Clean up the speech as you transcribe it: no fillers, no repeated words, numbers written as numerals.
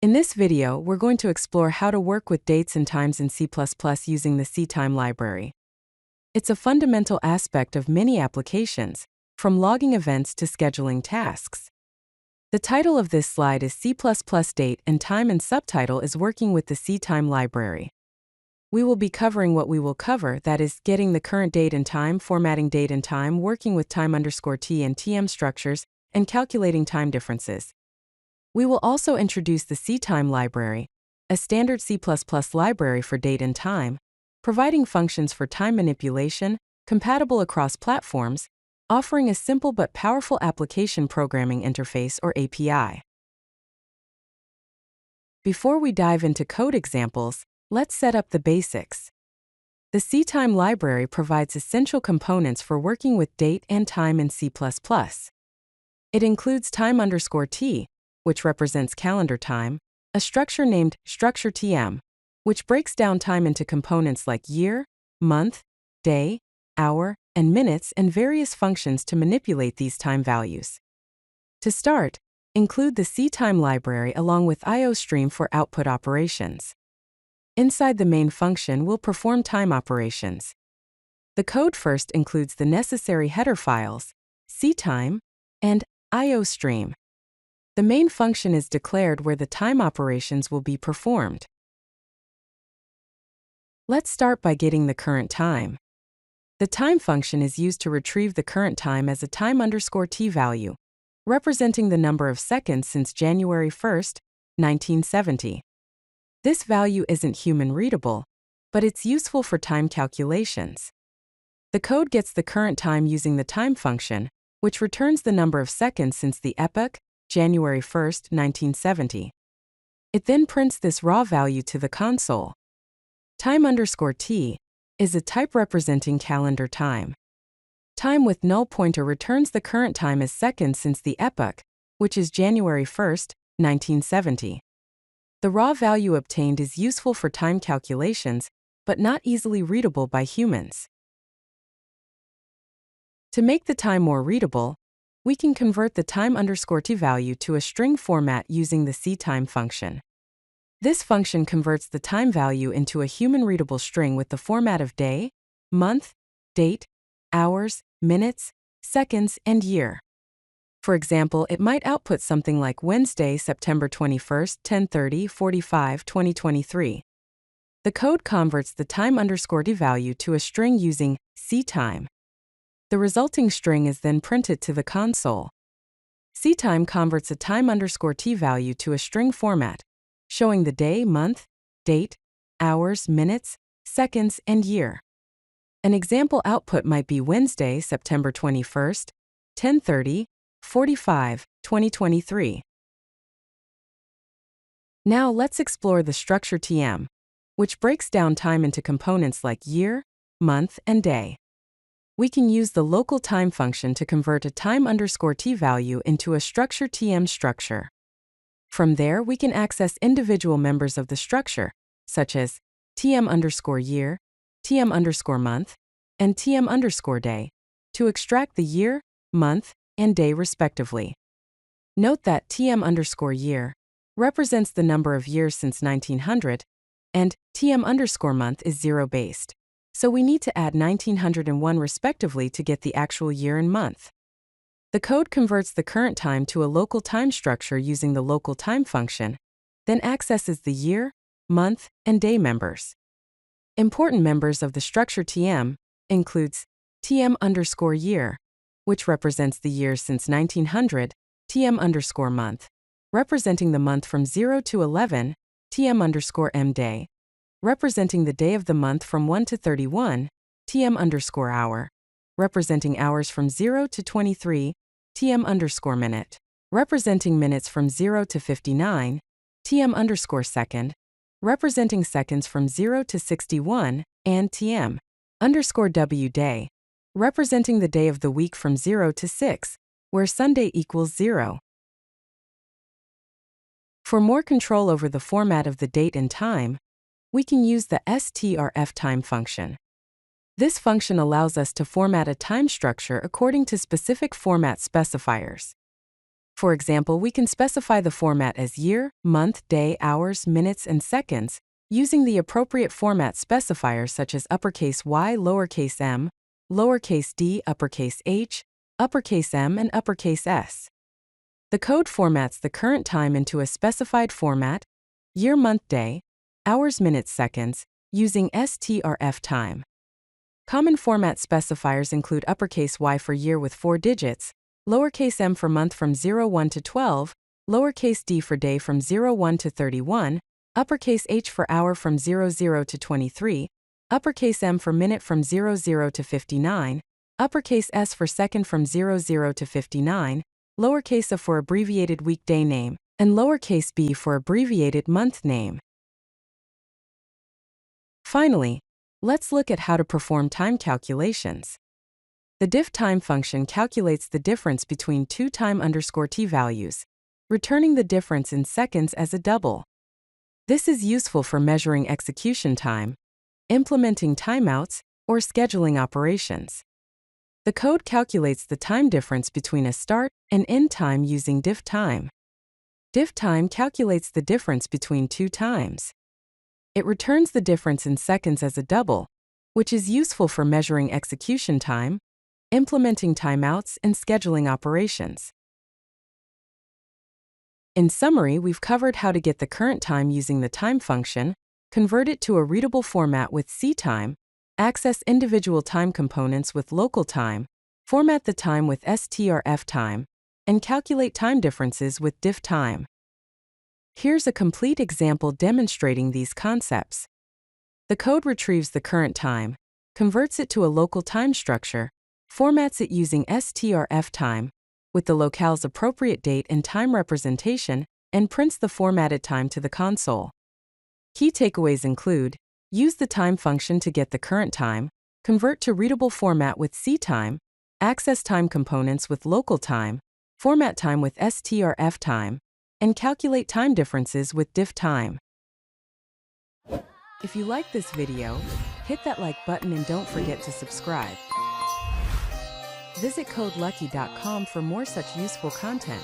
In this video, we're going to explore how to work with dates and times in C++ using the ctime library. It's a fundamental aspect of many applications, from logging events to scheduling tasks. The title of this slide is C++ Date and Time, and subtitle is Working with the ctime library. We will be covering what we will cover, that is, getting the current date and time, formatting date and time, working with time_t and tm structures, and calculating time differences. We will also introduce the ctime library, a standard C++ library for date and time, providing functions for time manipulation, compatible across platforms, offering a simple but powerful application programming interface or API. Before we dive into code examples, let's set up the basics. The ctime library provides essential components for working with date and time in C++. It includes time_t, which represents calendar time, a structure named struct_tm, which breaks down time into components like year, month, day, hour, and minutes, and various functions to manipulate these time values. To start, include the ctime library along with IOStream for output operations. Inside the main function, we'll perform time operations. The code first includes the necessary header files, ctime, and IOStream. The main function is declared where the time operations will be performed. Let's start by getting the current time. The time function is used to retrieve the current time as a time_t value, representing the number of seconds since January 1st, 1970. This value isn't human readable, but it's useful for time calculations. The code gets the current time using the time function, which returns the number of seconds since the epoch, January 1st, 1970. It then prints this raw value to the console. Time_t is a type representing calendar time. Time with null pointer returns the current time as seconds since the epoch, which is January 1st, 1970. The raw value obtained is useful for time calculations, but not easily readable by humans. To make the time more readable, we can convert the time_t value to a string format using the ctime function. This function converts the time value into a human-readable string with the format of day, month, date, hours, minutes, seconds, and year. For example, it might output something like Wednesday, September 21st, 10:30:45, 2023. The code converts the time_t value to a string using ctime. The resulting string is then printed to the console. Ctime converts a time_t value to a string format, showing the day, month, date, hours, minutes, seconds, and year. An example output might be Wednesday, September 21st, 10:30:45, 2023. Now let's explore the struct_tm, which breaks down time into components like year, month, and day. We can use the local time function to convert a time_t value into a struct_tm structure. From there, we can access individual members of the structure, such as tm_year, tm_month, and tm_day, to extract the year, month, and day respectively. Note that tm_year represents the number of years since 1900, and tm_month is zero-based. So we need to add 1901 respectively to get the actual year and month. The code converts the current time to a local time structure using the local time function, then accesses the year, month, and day members. Important members of the struct_tm includes tm_year, which represents the years since 1900, tm_month, representing the month from 0 to 11, tm_day, representing the day of the month from 1 to 31, tm_hour, representing hours from 0 to 23, tm_minute, representing minutes from 0 to 59, tm_second, representing seconds from 0 to 61, and tm_w day, representing the day of the week from 0 to 6, where Sunday equals 0. For more control over the format of the date and time, we can use the strftime function. This function allows us to format a time structure according to specific format specifiers. For example, we can specify the format as year, month, day, hours, minutes, and seconds, using the appropriate format specifiers such as uppercase Y, lowercase m, lowercase d, uppercase h, uppercase m, and uppercase s. The code formats the current time into a specified format, year, month, day, hours, minutes, seconds, using strftime. Common format specifiers include uppercase Y for year with 4 digits, lowercase m for month from 01 to 12, lowercase d for day from 01 to 31, uppercase h for hour from 00 to 23, uppercase m for minute from 00 to 59, uppercase s for second from 00 to 59, lowercase a for abbreviated weekday name, and lowercase b for abbreviated month name. Finally, let's look at how to perform time calculations. The diffTime function calculates the difference between two time_t values, returning the difference in seconds as a double. This is useful for measuring execution time, implementing timeouts, or scheduling operations. The code calculates the time difference between a start and end time using diffTime. diffTime calculates the difference between two times. It returns the difference in seconds as a double, which is useful for measuring execution time, implementing timeouts, and scheduling operations. In summary, we've covered how to get the current time using the time function, convert it to a readable format with ctime, access individual time components with local time, format the time with strftime, and calculate time differences with diffTime. Here's a complete example demonstrating these concepts. The code retrieves the current time, converts it to a local time structure, formats it using strftime, with the locale's appropriate date and time representation, and prints the formatted time to the console. Key takeaways include: use the time function to get the current time, convert to readable format with ctime, access time components with local time, format time with strftime, and calculate time differences with diffTime. If you like this video, hit that like button and don't forget to subscribe. Visit CodeLucky.com for more such useful content.